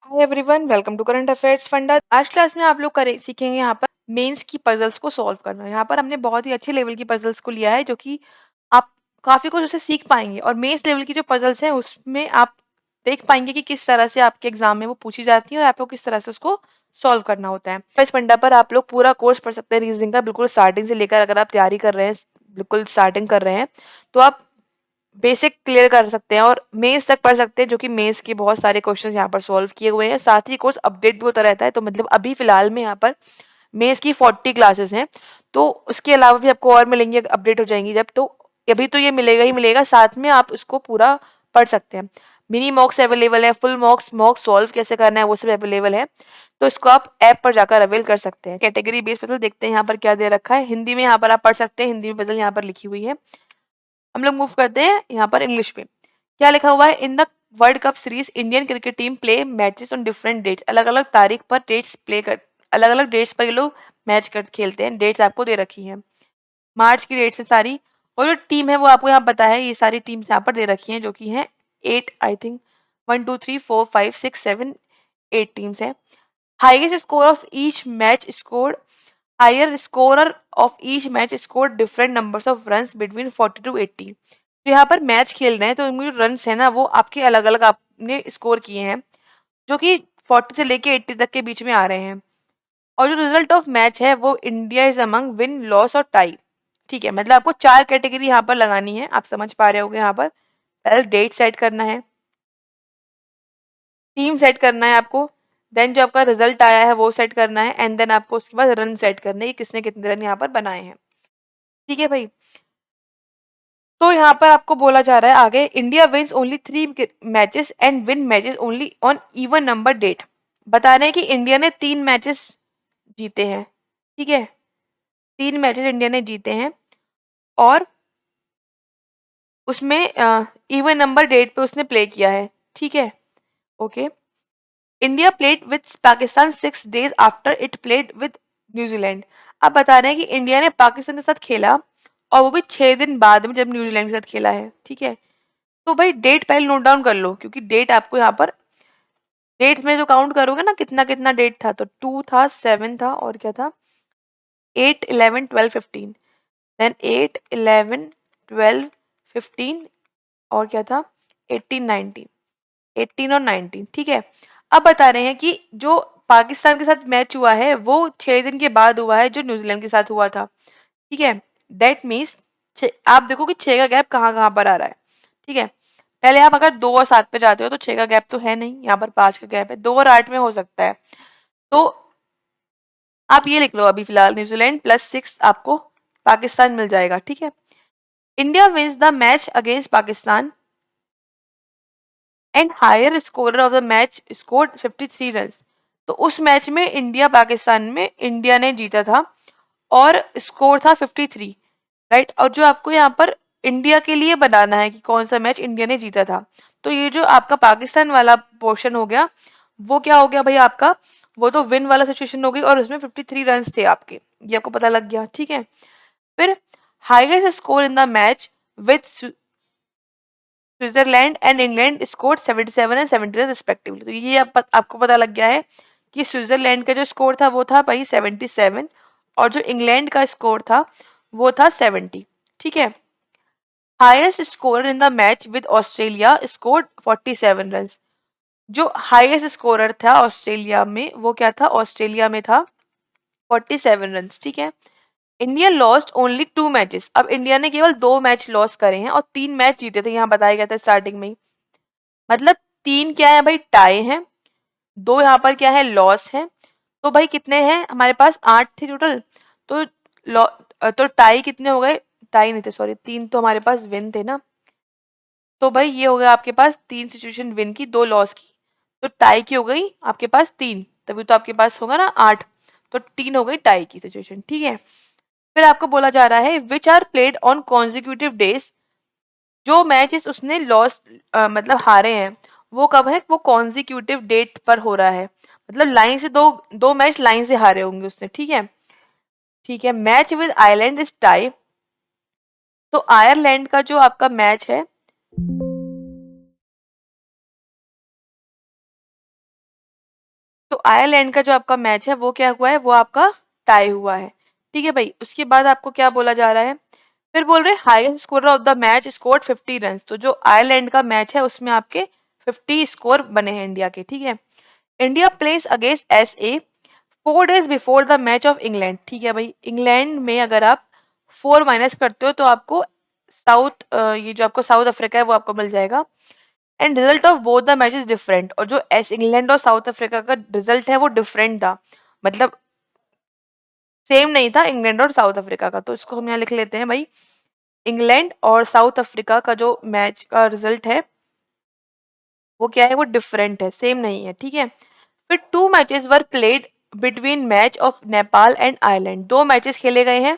Hi everyone, welcome to current affairs funda. आज class में आप लोग करें सीखेंगे यहाँ पर मेंस की पजल्स को सॉल्व करना। यहाँ पर हमने बहुत ही अच्छे लेवल की पजल्स को लिया है जो कि आप काफी कुछ उससे सीख पाएंगे। और मेंस लेवल की जो पजल्स हैं उसमें आप देख पाएंगे कि किस तरह से आपके एग्जाम में वो पूछी जाती है और आपको किस तरह से उसको सॉल्व करना होता है। इस फंडा पर आप लोग पूरा कोर्स पढ़ सकते हैं रीजनिंग का, बिल्कुल स्टार्टिंग से लेकर। अगर आप तैयारी कर रहे हैं, बिल्कुल स्टार्टिंग कर रहे हैं, तो आप बेसिक क्लियर कर सकते हैं और मेंस तक पढ़ सकते हैं, जो कि मेंस के बहुत सारे क्वेश्चंस यहाँ पर सॉल्व किए हुए हैं। साथ ही कोर्स अपडेट भी होता रहता है। तो मतलब अभी फिलहाल में यहाँ पर मेंस की 40 क्लासेस हैं, तो उसके अलावा भी आपको और मिलेंगी, अपडेट हो जाएंगी जब। तो अभी तो ये मिलेगा ही मिलेगा, साथ में आप उसको पूरा पढ़ सकते हैं। मिनी मॉक्स अवेलेबल है, फुल मॉक्स, मॉक सॉल्व कैसे करना है वो सब अवेलेबल है। तो इसको आप ऐप पर जाकर अवेल कर सकते हैं। कैटेगरी बेस्ड पजल देखते हैं यहाँ पर क्या दे रखा है। हिंदी में यहाँ पर आप पढ़ सकते हैं, हिंदी में पजल यहाँ पर लिखी हुई है। हम लोग मूव करते हैं यहाँ पर इंग्लिश पे। क्या लिखा हुआ है? In the world cup series Indian cricket team play matches on different dates. अलग अलग तारीख पर डेट्स प्ले कर अलग अलग डेट्स पर ये लोग मैच कर खेलते हैं। डेट्स आपको दे रखी हैं, मार्च की डेट्स है सारी। और जो टीम है वो आपको यहाँ पता है, ये सारी टीम्स यहाँ पर दे रखी हैं जो कि हैं 8, आई थिंक 1 2 3 4 5 6 7 8 टीम्स है। Highest score of each match scored higher scorer of each match score different numbers of runs between 40 to 80। तो यहाँ पर मैच खेल रहे हैं तो इनमें जो रन्स है ना वो आपके अलग अलग आपने स्कोर किए हैं, जो कि 40 से लेके 80 तक के बीच में आ रहे हैं। और जो रिजल्ट ऑफ मैच है वो India is among win, loss और टाई। ठीक है, मतलब आपको 4 कैटेगरी यहाँ पर लगानी है। आप समझ पा रहे होगे। यहाँ पर पहले डेट सेट करना है, टीम सेट करना है आपको, देन जो आपका रिजल्ट आया है वो सेट करना है, एंड देन आपको उसके बाद रन सेट करने हैं कि किसने कितने रन यहाँ पर बनाए हैं। ठीक है भाई। तो यहाँ पर आपको बोला जा रहा है आगे, India wins only 3 matches and win matches only on even number date. बता रहे हैं कि इंडिया ने 3 मैचेस जीते हैं। ठीक है, 3 मैचेस इंडिया ने जीते हैं और उसमें इवन नंबर डेट पे उसने प्ले किया है। ठीक है, okay. India played with Pakistan 6 days after it played with New Zealand. अब बता रहे हैं कि इंडिया ने पाकिस्तान के साथ खेला और वो भी 6 दिन बाद में, जब न्यूजीलैंड के साथ खेला है। ठीक है, तो भाई डेट पहले नोट डाउन कर लो, क्योंकि डेट आपको यहाँ पर डेट्स में जो काउंट करोगे ना, कितना कितना डेट था, तो 2 था, 7 था और क्या था, 8 11 12 15, देन 8 11 12 15 और क्या था, 18 19, 18 और 19। ठीक है, अब बता रहे हैं कि जो पाकिस्तान के साथ मैच हुआ है वो 6 दिन के बाद हुआ है जो न्यूजीलैंड के साथ हुआ था। ठीक है, दैट मीन्स आप देखो कि 6 का गैप कहाँ कहाँ पर आ रहा है। ठीक है, पहले आप अगर 2 और 7 पे जाते हो तो 6 का गैप तो है नहीं, यहाँ पर 5 का गैप है, 2 और 8 में हो सकता है। तो आप ये लिख लो अभी फिलहाल, न्यूजीलैंड +6 आपको पाकिस्तान मिल जाएगा। ठीक है, India wins the match against Pakistan and higher scorer of the match scored 53 run. तो उस मैच में इंडिया पाकिस्तान में इंडिया ने जीता था और स्कोर था 53, राइट। और जो आपको यहाँ पर इंडिया के लिए बनाना है कि कौन सा मैच इंडिया ने जीता था, तो ये जो आपका पाकिस्तान वाला पोर्शन हो गया वो क्या हो गया भाई आपका, वो तो विन वाला सिचुएशन हो गई और उसमें 53 रन थे आपके, ये आपको पता लग गया। ठीक है, फिर highest score in the match with Switzerland and England score 77 and 70 respectively. तो ये आपको पता लग गया है कि स्विट्जरलैंड का जो स्कोर था वो था भाई 77 और जो इंग्लैंड का स्कोर था वो था 70। ठीक है, highest scorer in the match with Australia scored 47 run. जो हाईएस्ट स्कोरर था ऑस्ट्रेलिया में वो क्या था, ऑस्ट्रेलिया में था 47 रन। ठीक है, इंडिया लॉस्ट ओनली 2 मैचेस। अब इंडिया ने केवल 2 मैच लॉस करे हैं और 3 मैच जीते थे, यहाँ बताया गया था स्टार्टिंग में ही। मतलब 3 क्या है भाई, टाई है, 2 यहाँ पर क्या है, लॉस है। तो भाई कितने हैं हमारे पास, 8 थे टोटल। तो तो टाई कितने हो गए, टाई नहीं थे सॉरी, 3 तो हमारे पास विन थे ना। तो भाई ये हो गया आपके पास 3 सिचुएशन विन की, 2 लॉस की। तो टाई की हो गई आपके पास 3, तभी तो आपके पास होगा ना 8। तो 3 हो गई टाई की सिचुएशन। ठीक है, फिर आपको बोला जा रहा है which are played on consecutive days. जो मैचेस उसने लॉस मतलब हारे हैं वो कब है, वो कॉन्जिक्यूटिव डेट पर हो रहा है। मतलब लाइन से दो दो मैच लाइन से हारे होंगे उसने। ठीक है, ठीक है, match with Ireland is tie. तो आयरलैंड का जो आपका मैच है आयरलैंड का जो आपका मैच है वो क्या हुआ है, वो आपका टाई हुआ है। ठीक है भाई, उसके बाद आपको क्या बोला जा रहा है, फिर बोल रहे हैं highest score of the match scored 50 run. तो जो आयरलैंड का मैच है उसमें आपके 50 स्कोर बने हैं इंडिया के। ठीक है, India place against SA 4 days before the match of England. ठीक है भाई, इंग्लैंड में अगर आप 4 माइनस करते हो तो आपको ये जो आपको साउथ अफ्रीका है वो आपको मिल जाएगा। And result of both the match is different, और जो एस इंग्लैंड और साउथ अफ्रीका का रिजल्ट है वो डिफरेंट था, मतलब सेम नहीं था इंग्लैंड और साउथ अफ्रीका का। तो इसको हम यहाँ लिख लेते हैं भाई, इंग्लैंड और साउथ अफ्रीका का जो मैच का रिजल्ट है वो क्या है, वो डिफरेंट है, सेम नहीं है। ठीक है, फिर 2 matches were played between match of Nepal and Ireland. 2 matches खेले गए हैं,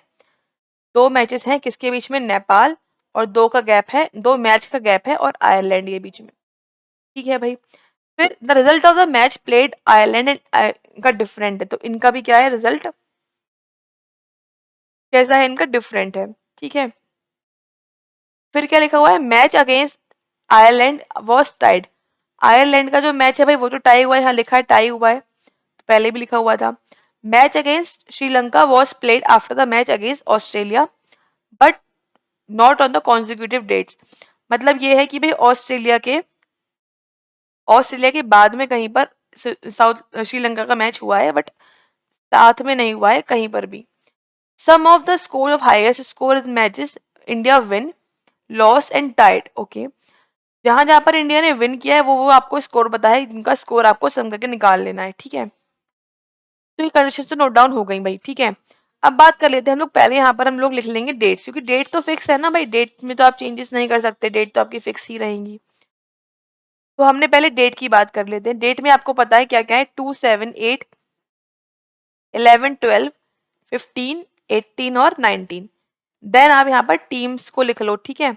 2 मैचेस हैं किसके बीच में, नेपाल, और 2 का गैप है, 2 मैच का गैप है और आयरलैंड के बीच में। ठीक है भाई, फिर the result of the match played Ireland and का डिफरेंट है, तो इनका भी क्या है रिजल्ट, कैसा है इनका, डिफरेंट है। ठीक है, फिर क्या लिखा हुआ है, match against Ireland was tied. Ireland का जो मैच है भाई वो तो टाई हुआ है, यहाँ लिखा है टाई हुआ है, पहले भी लिखा हुआ था। Match against Sri Lanka was played after the match against Australia but not on the consecutive dates. मतलब ये है कि भाई ऑस्ट्रेलिया के बाद में कहीं पर साउथ श्रीलंका का मैच हुआ है, बट साथ में नहीं हुआ है कहीं पर भी। Sum of the score of highest score in matches India win loss and tied. Okay, जहां जहां पर इंडिया ने विन किया है वो आपको स्कोर पता है, जिनका स्कोर आपको सम करके निकाल लेना है। ठीक है, तो ये कंडीशन तो नोट डाउन हो गई भाई। ठीक है, अब बात कर लेते हैं हम लोग, पहले यहाँ पर हम लोग लिख लेंगे डेट, क्योंकि डेट तो फिक्स है ना भाई, डेट में तो आप चेंजेस नहीं कर सकते, डेट तो आपकी फिक्स ही रहेंगी। तो हमने पहले डेट की बात कर लेते हैं। डेट में आपको पता है क्या क्या है, 2, 7, 8, 11, 12, 15, 18 और 19। देन आप यहाँ पर टीम्स को लिख लो। ठीक है,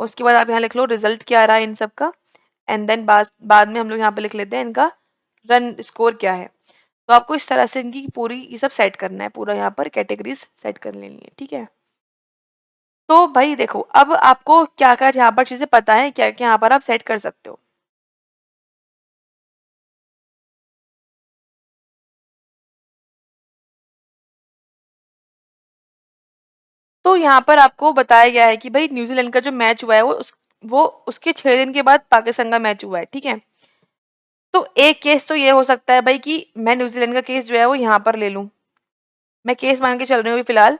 उसके बाद आप यहाँ लिख लो रिजल्ट क्या आ रहा है इन सब का, एंड देन बाद में हम लोग यहाँ पे लिख लेते हैं इनका रन स्कोर क्या है। तो आपको इस तरह से इनकी पूरी ये सब सेट करना है, पूरा यहाँ पर कैटेगरीज सेट कर लेनी है। ठीक है, तो भाई देखो अब आपको क्या क्या यहाँ पर चीजें पता है, क्या क्या यहाँ पर आप सेट कर सकते हो। तो यहाँ पर आपको बताया गया है कि भाई न्यूजीलैंड का जो मैच हुआ है वो उसके 6 दिन के बाद पाकिस्तान का मैच हुआ है। ठीक है, तो एक केस तो ये हो सकता है भाई कि मैं न्यूजीलैंड का केस जो है वो यहाँ पर ले लूँ, मैं केस मान के चल रही हूँ अभी फिलहाल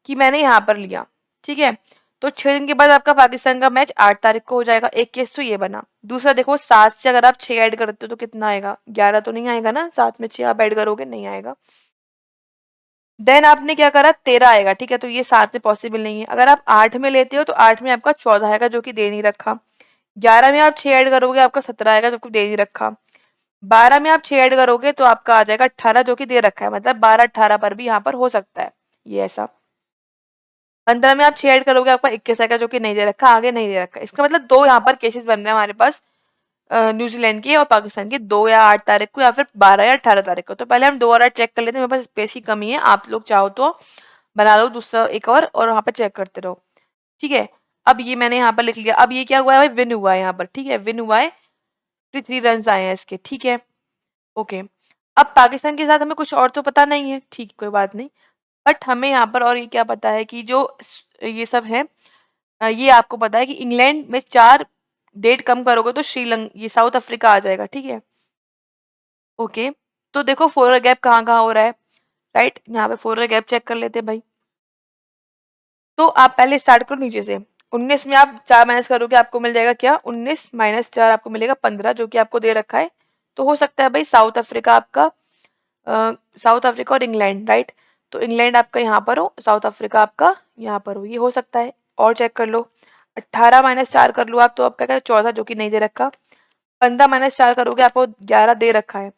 कि मैंने यहाँ पर लिया। ठीक है, तो 6 दिन के बाद आपका पाकिस्तान का मैच 8 तारीख को हो जाएगा, एक केस तो ये बना। दूसरा देखो 7 से अगर आप 6 ऐड करते हो तो कितना आएगा, 11 तो नहीं आएगा ना, 7 में 6 आप ऐड करोगे नहीं आएगा। देन आपने क्या करा, 13 आएगा। ठीक है, तो ये 7 में पॉसिबल नहीं है। अगर आप 8 में लेते हो तो 8 में आपका 14 आएगा जो कि दे नहीं रखा। 11 में आप 6 ऐड करोगे आपका 17 आएगा जो कि दे नहीं रखा। 12 में आप 6 ऐड करोगे तो आपका आ जाएगा 18 जो कि दे रखा है, मतलब 12 18 पर भी यहाँ पर हो सकता है ये ऐसा। 15 में आप 6 ऐड करोगे आपका 21 आएगा जो कि नहीं दे रखा, आगे नहीं दे रखा। इसका मतलब दो यहाँ पर केसेस बन रहे हैं हमारे पास, न्यूजीलैंड के और पाकिस्तान के, 2 या 8 तारीख को या फिर 12 या 18 तारीख को। तो पहले हम 2 और 8 चेक कर लेते हैं, मेरे पास स्पेस की कमी है, आप लोग चाहो तो बना लो दूसरा एक और वहां पर चेक करते रहो। ठीक है, अब ये मैंने यहाँ पर लिख लिया। अब ये क्या हुआ है भाई, विन हुआ है यहाँ पर। ठीक है, विन हुआ है, 3 रन आए हैं इसके। ठीक है, ओके। अब पाकिस्तान के साथ हमें कुछ और तो पता नहीं है, ठीक कोई बात नहीं, बट हमें यहाँ पर और ये क्या पता है कि जो ये सब है, ये आपको पता है कि इंग्लैंड में 4 डेट कम करोगे तो श्रीलंका ये साउथ अफ्रीका आ जाएगा। ठीक है, ओके। तो देखो फोर गैप कहाँ कहाँ हो रहा है, राइट, यहाँ पे फोर गैप चेक कर लेते हैं भाई। तो आप पहले स्टार्ट करो नीचे से। 19 में आप 4 माइनस करोगे आपको मिल जाएगा क्या, 19 माइनस 4 आपको मिलेगा 15 जो कि आपको दे रखा है। तो हो सकता है भाई साउथ अफ्रीका आपका, साउथ अफ्रीका और इंग्लैंड, राइट। तो इंग्लैंड आपका यहाँ पर हो, साउथ अफ्रीका आपका यहाँ पर हो, ये हो सकता है। और चेक कर लो, 18 माइनस 4 कर लो आप तो आपका क्या 14 जो कि नहीं दे रखा। 15 माइनस 4 करोगे आपको 11 दे रखा है,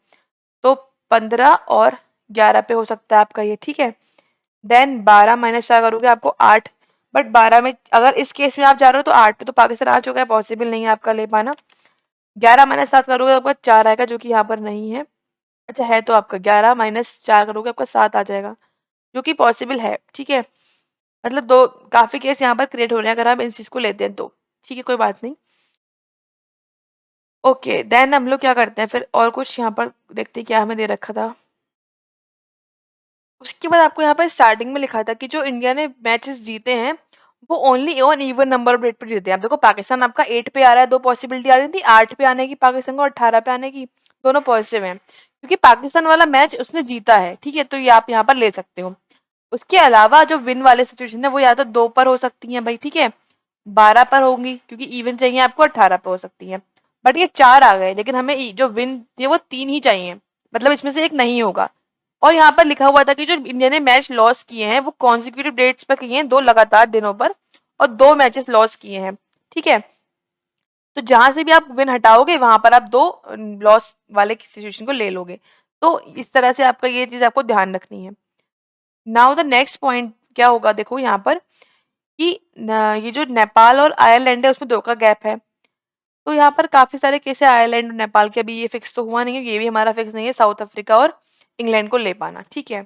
तो 15 और 11 पे हो सकता है आपका ये। ठीक है, देन 12 माइनस 4 करोगे आपको 8, बट 12 में अगर इस केस में आप जा रहे हो तो 8 पे तो पाकिस्तान आ चुका है, पॉसिबल नहीं है आपका ले पाना। 11 माइनस 7 करोगे तो आपका 4 आएगा जो कि यहाँ पर नहीं है। अच्छा है, तो आपका 11 माइनस 4 करोगे आपका 7 आ जाएगा जो कि पॉसिबल है। ठीक है, मतलब दो काफी केस यहाँ पर क्रिएट हो रहे हैं अगर आप इन चीज को लेते हैं तो। ठीक है, कोई बात नहीं। ओके, देन हम लोग क्या करते हैं फिर, और कुछ यहाँ पर देखते हैं क्या हमें दे रखा था। उसके बाद आपको यहाँ पर स्टार्टिंग में लिखा था कि जो इंडिया ने मैचेस जीते हैं वो only on even number of date पर जीते हैं। आप देखो पाकिस्तान आपका 8 पे आ रहा है, दो पॉसिबिलिटी आ रही थी, 8 पे आने की पाकिस्तान को और 18 पे आने की, दोनों पॉजिटिव हैं क्योंकि पाकिस्तान वाला मैच उसने जीता है, ठीक है, तो ये आप यहाँ पर ले सकते हो। उसके अलावा जो विन वाले सिचुएशन है वो या तो 2 पर हो सकती हैं भाई, ठीक है, 12 पर होंगी क्योंकि इवन चाहिए आपको, 18 पे हो सकती है। बट ये 4 आ गए, लेकिन हमें जो विन थे वो 3 ही चाहिए, मतलब इसमें से एक नहीं होगा। और यहाँ पर लिखा हुआ था कि जो इंडिया ने मैच लॉस किए हैं वो कॉन्जिक्यूटिव डेट्स पर किए हैं, 2 लगातार दिनों पर, और 2 मैचेस लॉस किए हैं, ठीक है। तो जहां से भी आप विन हटाओगे वहां पर आप 2 लॉस वाले सिचुएशन को ले लोगे। तो इस तरह से आपका ये चीज आपको ध्यान रखनी है। नाउ द नेक्स्ट पॉइंट क्या होगा, देखो यहाँ पर कि ये जो नेपाल और आयरलैंड है उसमें 2 का गैप है। तो यहाँ पर काफी सारे केस है आयरलैंड और नेपाल के, अभी ये फिक्स तो हुआ नहीं है, ये भी हमारा फिक्स नहीं है साउथ अफ्रीका और इंग्लैंड को ले पाना, ठीक है।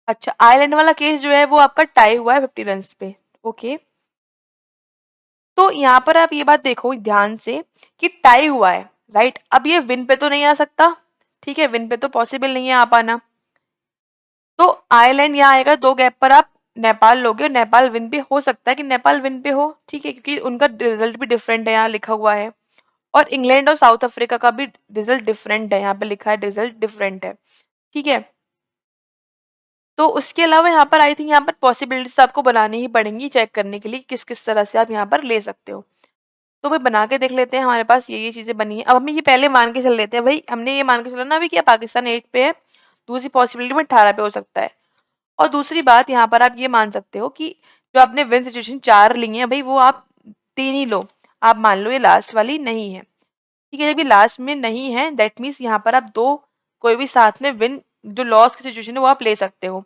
अच्छा, आयरलैंड वाला केस जो है वो आपका टाई हुआ है 50 रन पे। ओके, तो यहाँ पर आप ये बात देखो ध्यान से कि टाई हुआ है, राइट। अब ये विन पे तो नहीं आ सकता, ठीक है, विन पे तो पॉसिबल नहीं है आ पाना। तो आयरलैंड यहाँ आएगा, 2 गैप पर आप नेपाल लोगे, और नेपाल विन पे हो सकता है कि नेपाल विन पे हो, ठीक है, क्योंकि उनका रिजल्ट भी डिफरेंट है, यहाँ लिखा हुआ है। और इंग्लैंड और साउथ अफ्रीका का भी रिजल्ट डिफरेंट है, यहाँ पे लिखा है रिजल्ट डिफरेंट है, ठीक है। तो उसके अलावा यहाँ पर आई थिंक यहाँ पर पॉसिबिलिटीज आपको बनानी ही पड़ेंगी चेक करने के लिए किस किस तरह से आप यहाँ पर ले सकते हो। तो भाई बना के देख लेते हैं, हमारे पास ये चीजें बनी है। अब हमें ये पहले मान के चल लेते हैं भाई, हमने ये मान के चला ना अभी कि पाकिस्तान 8 पे है, दूसरी पॉसिबिलिटी में 18 पे हो सकता है। और दूसरी बात यहाँ पर आप ये मान सकते हो कि जो आपने विन सिचुएशन 4 ली है भाई वो आप 3 ही लो, आप मान लो ये लास्ट वाली नहीं है, ठीक है। जब ये लास्ट में नहीं है दैट मीन्स यहाँ पर आप 2 कोई भी साथ में विन जो लॉस की सिचुएशन है वो आप ले सकते हो।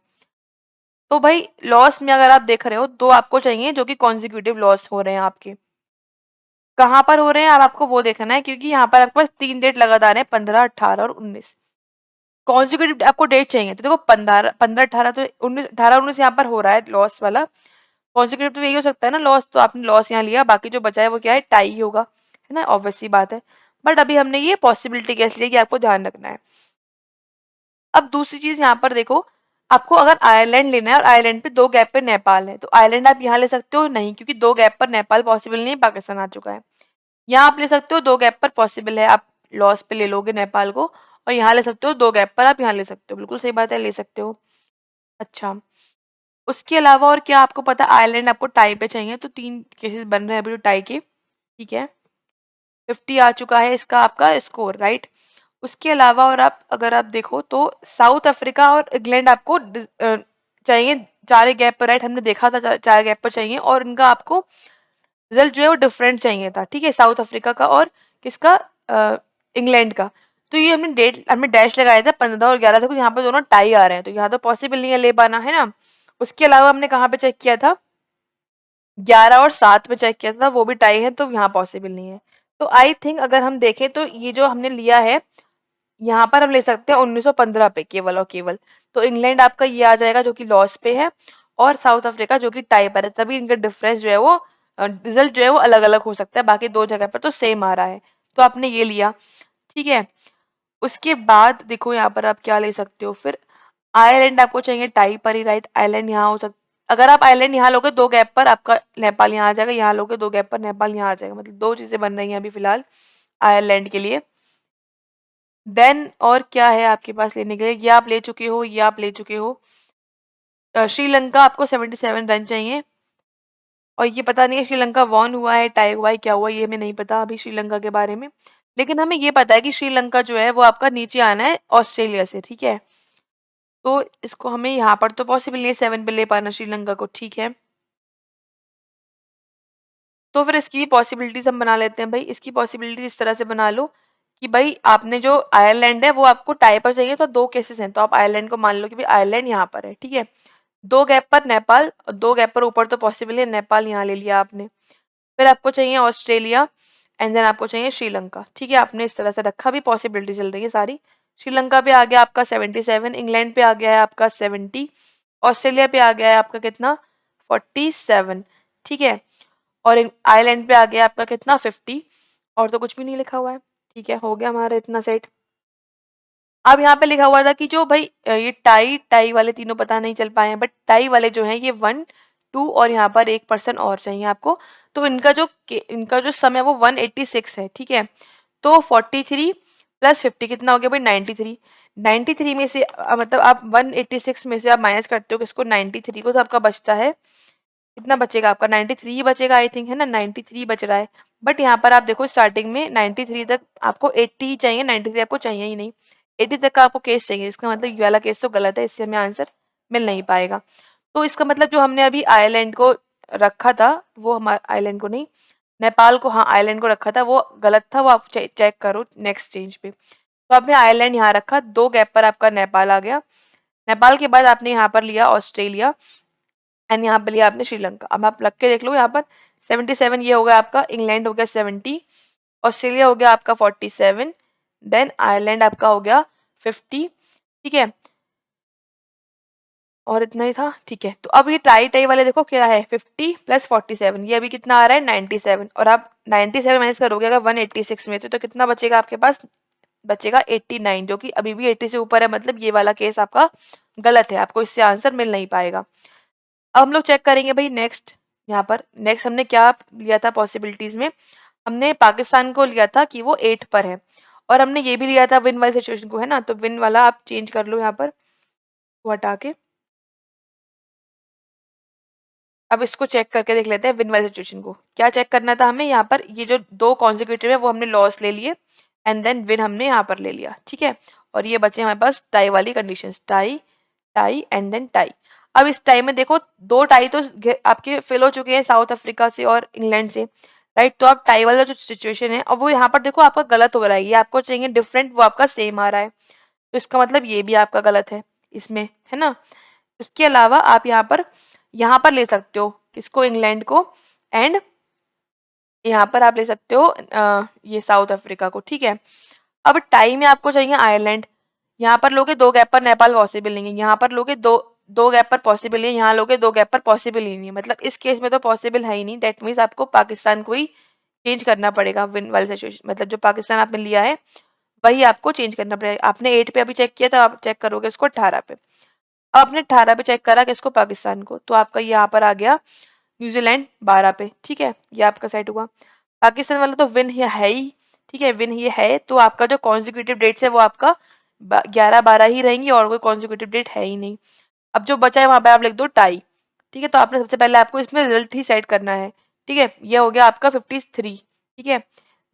तो भाई लॉस में अगर आप देख रहे हो 2 आपको चाहिए जो कि कॉन्जिक्यूटिव लॉस हो रहे हैं आपके, कहाँ पर हो रहे हैं अब आपको वो देखना है, क्योंकि यहाँ पर आपके पास 3 डेट लगातार है, 15, 18 और 19 कॉन्जिक्यूटिव आपको डेट चाहिए। तो देखो 15, 15, 18 तो 19, 18, 19 यहाँ पर हो रहा है लॉस वाला, कॉन्जिक्यूटिव तो यही हो सकता है ना लॉस, तो आपने लॉस यहाँ लिया, बाकी जो बचा है वो क्या है, टाई ही होगा, है ना, ऑब्वियस सी बात है। बट अभी हमने ये पॉसिबिलिटी केस लिया कि आपको ध्यान रखना है। अब दूसरी चीज यहाँ पर देखो, आपको अगर आयरलैंड लेना है और आयरलैंड पे 2 गैप पे नेपाल है, तो आयरलैंड आप यहाँ ले सकते हो नहीं, क्योंकि 2 गैप पर नेपाल पॉसिबल नहीं है, पाकिस्तान आ चुका है। यहाँ आप ले सकते हो 2 गैप पर पॉसिबल है, आप लॉस पे ले लोगे नेपाल को, और यहाँ ले सकते हो 2 गैप पर आप यहाँ ले सकते हो, बिल्कुल सही बात है, ले सकते हो। अच्छा, उसके अलावा और क्या आपको पता, आयरलैंड आपको टाई पे चाहिए, तो 3 केसेस बन रहे हैं अभी जो टाई के, ठीक है। 50 आ चुका है इसका आपका स्कोर, राइट। उसके अलावा और आप अगर आप देखो तो साउथ अफ्रीका और इंग्लैंड आपको चाहिए 4 गैप पर, राइट, हमने देखा था 4 गैप पर चाहिए, और इनका आपको रिजल्ट जो है वो डिफरेंट चाहिए था, ठीक है, साउथ अफ्रीका का और किसका, इंग्लैंड का। तो ये हमने डेट हमने डैश लगाया था 15 और 11 तक, यहाँ पे दोनों टाई आ रहे हैं, तो यहाँ तो पॉसिबल नहीं है ले पाना, है ना। उसके अलावा हमने कहाँ पे चेक किया था, 11 और 7 पे चेक किया था, वो भी टाई है, तो यहाँ पॉसिबल नहीं है। तो आई थिंक अगर हम देखें तो ये जो हमने लिया है यहाँ पर हम ले सकते हैं 1915 पे केवल और केवल, तो इंग्लैंड आपका ये आ जाएगा जो कि लॉस पे है, और साउथ अफ्रीका जो कि टाई पर है, तभी इनका डिफरेंस जो है वो रिजल्ट जो है वो अलग अलग हो सकता है, बाकी 2 जगह पर तो सेम आ रहा है, तो आपने ये लिया, ठीक है। उसके बाद देखो यहाँ पर आप क्या ले सकते हो फिर, आयरलैंड आपको चाहिए टाई पर ही, राइट, आयरलैंड यहाँ हो सकता, अगर आप आयरलैंड यहाँ लोगे 2 गैप पर आपका नेपाल यहाँ आ जाएगा, यहाँ लोगे 2 गैप पर नेपाल यहाँ आ जाएगा, मतलब 2 चीजें बन रही हैं अभी फिलहाल आयरलैंड के लिए। देन और क्या है आपके पास लेने के लिए, ये आप ले चुके हो, ये आप ले चुके हो। श्रीलंका आपको 77 रन चाहिए, और ये पता नहीं है श्रीलंका वॉन हुआ है, टाई हुआ है, क्या हुआ ये हमें नहीं पता अभी श्रीलंका के बारे में, लेकिन हमें ये पता है कि श्रीलंका जो है वो आपका नीचे आना है ऑस्ट्रेलिया से, ठीक है। तो इसको हमें यहाँ पर तो पॉसिबल नहीं है 7 पे ले पाना श्रीलंका को, ठीक है। तो फिर इसकी पॉसिबिलिटीज हम बना लेते हैं भाई, इसकी पॉसिबिलिटीज इस तरह से बना लो कि भाई आपने जो आयरलैंड है वो आपको टाई पर चाहिए, तो 2 केसेस हैं, तो आप आयरलैंड को मान लो कि भाई आयरलैंड यहाँ पर है, ठीक है। 2 गैप पर नेपाल, 2 गैप पर ऊपर तो पॉसिबल है, नेपाल यहाँ ले लिया आपने। फिर आपको चाहिए ऑस्ट्रेलिया, एंड देन आपको चाहिए श्रीलंका, ठीक है, आपने इस तरह से रखा, भी पॉसिबिलिटी चल रही है सारी। श्रीलंका पे आ गया आपका 77, इंग्लैंड पे आ गया है आपका 70, ऑस्ट्रेलिया पे आ गया है आपका कितना, 47, ठीक है, और आयरलैंड पे आ गया आपका कितना, 50। और तो कुछ भी नहीं लिखा हुआ है। ठीक है, हो गया हमारा इतना सेट। अब यहाँ पे लिखा हुआ था कि जो भाई ये टाई टाई वाले तीनों पता नहीं चल पाए हैं, बट टाई वाले जो हैं ये 1 2 और यहाँ पर एक पर्सन और चाहिए आपको। तो इनका जो सम है वो 186 है। ठीक है, तो 43 प्लस 50 कितना हो गया भाई 93। 93 में से मतलब आप 186 में से आप माइनस करते हो किसको 93 को, तो आपका बचता है कितना बचेगा आपका 93 ही बचेगा आई थिंक, है ना, 93 बच रहा है। बट यहाँ पर आप देखो स्टार्टिंग में 93 तक आपको 80 ही चाहिए, 93 आपको चाहिए ही नहीं, 80 तक का आपको केस चाहिए। इसका मतलब ये वाला केस तो गलत है, इससे हमें आंसर मिल नहीं पाएगा। तो इसका मतलब जो हमने अभी आयरलैंड को रखा था, वो हमारा आयरलैंड को नहीं, नेपाल को, हाँ आयरलैंड को रखा था वो गलत था, वो आप चेक करो नेक्स्ट चेंज पे। तो आपने आयरलैंड यहाँ रखा, 2 गैप पर आपका नेपाल आ गया। नेपाल के बाद आपने यहाँ पर लिया ऑस्ट्रेलिया एंड यहाँ पे लिया आपने श्रीलंका। अब आप लग के देख लो यहाँ पर 77 ये हो गया आपका, इंग्लैंड हो गया 70, ऑस्ट्रेलिया हो गया आपका 47, देन आयरलैंड आपका हो गया 50। ठीक है, और इतना ही था। ठीक है, तो अब ये टाई टाई वाले देखो क्या है 50 प्लस 47, ये अभी कितना आ रहा है 97, और आप 97 माइनस करोगे अगर 186 में से तो कितना बचेगा आपके पास, बचेगा 89, जो कि अभी भी 80 से ऊपर है, मतलब ये वाला केस आपका गलत है, आपको इससे आंसर मिल नहीं पाएगा। अब हम लोग चेक करेंगे भाई नेक्स्ट। यहाँ पर नेक्स्ट हमने क्या लिया था पॉसिबिलिटीज में, हमने पाकिस्तान को लिया था कि वो 8 पर है, और हमने ये भी लिया था विन वाली सिचुएशन को, है ना, तो विन वाला आप चेंज कर लो यहाँ पर, वो हटा के। अब इसको चेक करके देख लेते हैं विन वाली सिचुएशन को, क्या चेक करना था हमें यहाँ पर, ये जो 2 कॉन्जिक्यूटिव है वो हमने लॉस ले लिए एंड देन विन हमने यहाँ पर ले लिया। ठीक है, और ये बचे हमारे पास टाई वाली condition, tie tie and then tie. अब इस टाई में देखो 2 टाई तो आपके फिल हो चुके हैं साउथ अफ्रीका से और इंग्लैंड से, राइट। तो अब टाई वाला जो सिचुएशन है अब वो यहाँ पर देखो आपका गलत हो रहा है, ये आपको चाहिए डिफरेंट, वो आपका सेम आ रहा है, तो इसका मतलब ये भी आपका गलत है इसमें, है ना। इसके अलावा आप यहाँ पर ले सकते हो किसको, इंग्लैंड को, एंड यहाँ पर आप ले सकते हो ये साउथ अफ्रीका को। ठीक है, अब टाई में आपको चाहिए आयरलैंड, यहाँ पर लोगे 2 गैप पर नेपाल पॉसिबल नहीं है, यहाँ पर लोगे दो गैप पर पॉसिबल नहीं है, यहाँ लोगे 2 गैप पर पॉसिबल ही नहीं है, मतलब इस केस में तो पॉसिबल है ही नहीं, दैट मीन्स आपको पाकिस्तान को ही चेंज करना पड़ेगा विन वाली सिचुएशन, मतलब जो पाकिस्तान आपने लिया है वही आपको चेंज करना पड़ेगा। आपने 8 पे अभी चेक किया था, आप चेक करोगे इसको 18 पे। अब आपने 18 पे चेक करा किसको, पाकिस्तान को, तो आपका यहाँ पर आ गया न्यूजीलैंड 12 पे। ठीक है, ये आपका सेट हुआ। पाकिस्तान वाला तो विन है ही, ठीक है, विन ये है, तो आपका जो कॉन्जिक्यूटिव डेट्स है वो आपका 11 12 ही रहेंगी, और कोई कॉन्जिक्यूटिव डेट है ही नहीं। अब जो बचा है वहां पे आप लिख दो टाई। ठीक है, तो आपने सबसे पहले आपको इसमें रिजल्ट ही सेट करना है। ठीक है, ये हो गया आपका 53। ठीक है,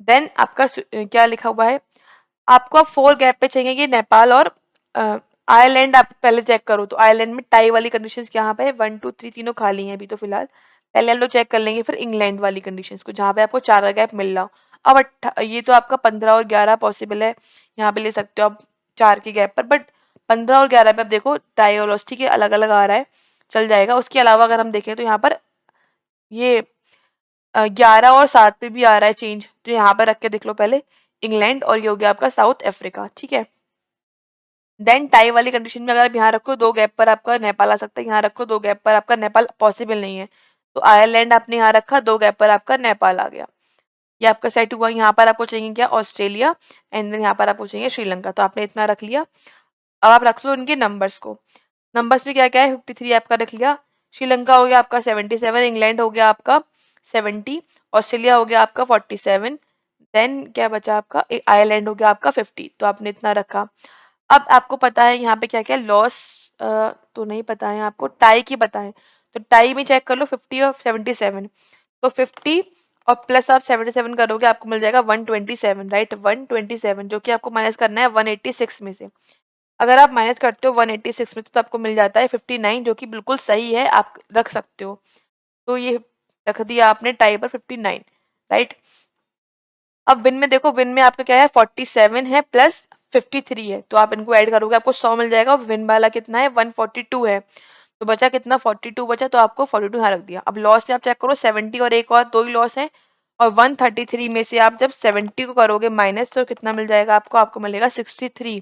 देन आपका क्या लिखा हुआ है, आपको अब 4 गैप पे चाहिए ये नेपाल और आयरलैंड। आप पहले चेक करो तो आयरलैंड में टाई वाली कंडीशंस यहाँ पे है, 1 2 3 तीनों खाली हैं अभी तो फिलहाल, पहले हम लोग चेक कर लेंगे फिर इंग्लैंड वाली कंडीशंस को जहाँ पे आपको 4 का गैप मिल रहा हो। अब ये तो आपका 15 और 11 पॉसिबल है, यहाँ पे ले सकते हो आप 4 के गैप पर, बट 15 और 11 पे आप देखो टाई और लॉस, ठीक है, अलग अलग आ रहा है, चल जाएगा। उसके अलावा अगर हम देखें तो यहाँ पर ये 11 और 7 पे भी आ रहा है चेंज, तो यहाँ पर रख के देख लो पहले इंग्लैंड, और ये हो गया आपका साउथ अफ्रीका। ठीक है, देन टाई वाली कंडीशन में अगर आप यहाँ रखो 2 गैप पर आपका नेपाल आ सकता है, यहाँ रखो 2 गैप पर आपका नेपाल पॉसिबल नहीं है, तो आयरलैंड आपने यहाँ रखा, 2 गैप पर आपका नेपाल आ गया, ये आपका सेट हुआ। यहाँ पर आपको चाहिए क्या, ऑस्ट्रेलिया, एंड देन यहाँ पर आपको चाहिए श्रीलंका, तो आपने इतना रख लिया। अब आप रख लो इनके नंबर्स को, नंबर्स में क्या क्या है, 53 आपका रख लिया, श्रीलंका हो गया आपका 77, इंग्लैंड हो गया आपका 70, ऑस्ट्रेलिया हो गया आपका 47, देन क्या बचा आपका आयरलैंड हो गया आपका 50, तो आपने इतना रखा। अब आपको पता है यहाँ पे क्या क्या लॉस, तो नहीं पता है आपको, टाई की पता है, तो टाई में चेक कर लो 50 और 77, तो 50 और प्लस आप 77 करोगे आपको मिल जाएगा 127, राइट, 127, जो कि आपको माइनस करना है 186 में से। अगर आप माइनस करते हो 186 में से तो आपको मिल जाता है 59, जो कि बिल्कुल सही है, आप रख सकते हो। तो ये रख दिया आपने टाई पर 59, राइट। अब विन में देखो, विन में आपका क्या है 47 है प्लस 53 है, तो आप इनको ऐड करोगे आपको 100 मिल जाएगा, और विन वाला कितना है 142 है, तो बचा कितना 42 बचा, तो आपको 42 यहाँ रख दिया। अब लॉस में आप चेक करो 70 और एक और 2 ही लॉस है, और 133 में से आप जब 70 को करोगे माइनस तो कितना मिल जाएगा आपको, आपको मिलेगा 63,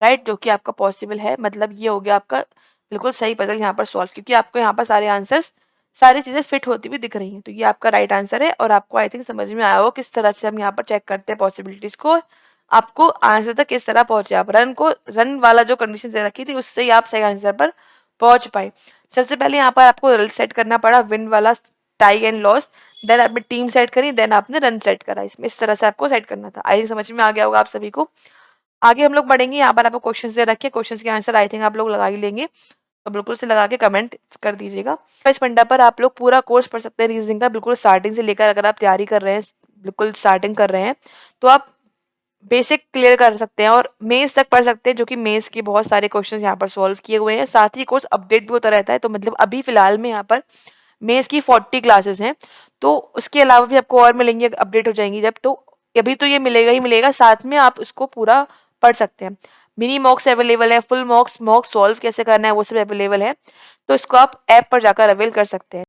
राइट, जो कि आपका पॉसिबल है। मतलब ये हो गया आपका बिल्कुल सही पजल यहाँ पर सॉल्व, क्योंकि आपको यहाँ पर सारे आंसर्स सारी चीज़ें फिट होती हुई दिख रही हैं। तो ये आपका राइट आंसर है और आपको आई थिंक समझ में आया होगा किस तरह से हम यहाँ पर चेक करते हैं पॉसिबिलिटीज़ को। आपको आंसर तक किस तरह पहुँचे आप। रन वाला जो कंडीशन दे रखी थी उससे ही आप सही आंसर पर पहुँच पाए। सबसे पहले यहाँ पर आपको रिजल्ट सेट करना पड़ा, विन वाला, टाई एंड लॉस। देन आपने टीम सेट करी, देन आपने रन सेट करा। इसमें इस तरह से आपको सेट करना था। आई थिंक समझ में आ गया होगा आप सभी को। आगे हम लोग बढ़ेंगे। यहाँ पर आपको क्वेश्चंस दे रखे हैं, क्वेश्चंस के आंसर आई थिंक आप लोग लगा ही लेंगे, तो बिल्कुल से लगा के कमेंट कर दीजिएगा। इस फंडा पर आप लोग पूरा कोर्स पढ़ सकते हैं रीजनिंग का, बिल्कुल स्टार्टिंग से लेकर, अगर आप तैयारी कर रहे हैं, बिल्कुल स्टार्टिंग कर रहे हैं, तो आप बेसिक क्लियर कर सकते हैं और मेंस तक पढ़ सकते हैं, जो कि मेंस के बहुत सारे क्वेश्चंस यहाँ पर सॉल्व किए हुए हैं। साथ ही कोर्स अपडेट भी होता रहता है, तो मतलब अभी फिलहाल में यहाँ पर मेंस की 40 क्लासेस हैं, तो उसके अलावा भी आपको और मिलेंगी, अपडेट हो जाएंगी जब, तो अभी तो ये मिलेगा ही मिलेगा, साथ में आप उसको पूरा पढ़ सकते हैं। मिनी मॉक्स अवेलेबल है, फुल मॉक्स, मॉक सॉल्व कैसे करना है वो सब अवेलेबल है, तो इसको आप ऐप पर जाकर अवेल कर सकते हैं।